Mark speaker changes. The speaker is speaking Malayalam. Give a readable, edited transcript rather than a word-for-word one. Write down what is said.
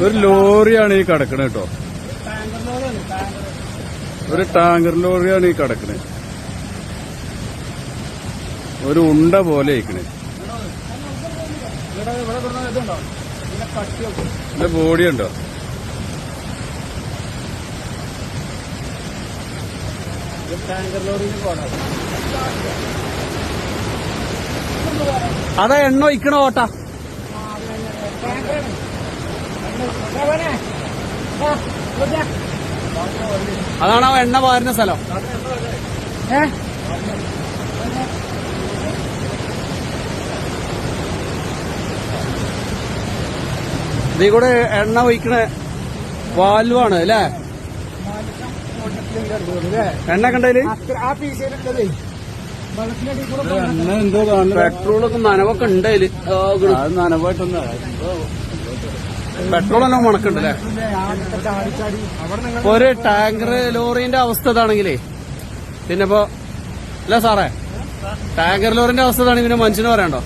Speaker 1: ഒരു ലോറിയാണ് ഈ കിടക്കണത് കേട്ടോ. ഒരു ടാങ്കർ ലോറിയാണ് ഈ കിടക്കണത്. ഒരു ഉണ്ട പോലെ ഇരിക്കണേ. ഇതിന്റെ ബോഡി ഉണ്ടോ? അതാ എണ്ണ ഒഴിക്കണ ഓട്ട. അതാണ് ആ എണ്ണ പാരുന്ന സ്ഥലം. ഇതീ കൂടെ എണ്ണ ഒഴിക്കണ വാൽവാണ് അല്ലേ? എണ്ണ കണ്ടതില് എന്തോ കാണുന്നു. പെട്രോളൊക്കെ നനവൊക്കെ ഉണ്ടതില്. നനവായിട്ടൊന്നും പെട്രോൾ തന്നെ മണക്കുണ്ട് അല്ലേ? ഒരു ടാങ്കർ ലോറിന്റെ അവസ്ഥ ഇതാണെങ്കിലേ പിന്നെപ്പോ അല്ല സാറേ, ടാങ്കർ ലോറിന്റെ അവസ്ഥ ഇതാണെങ്കിൽ പിന്നെ മനുഷ്യന് പറയണ്ടോ?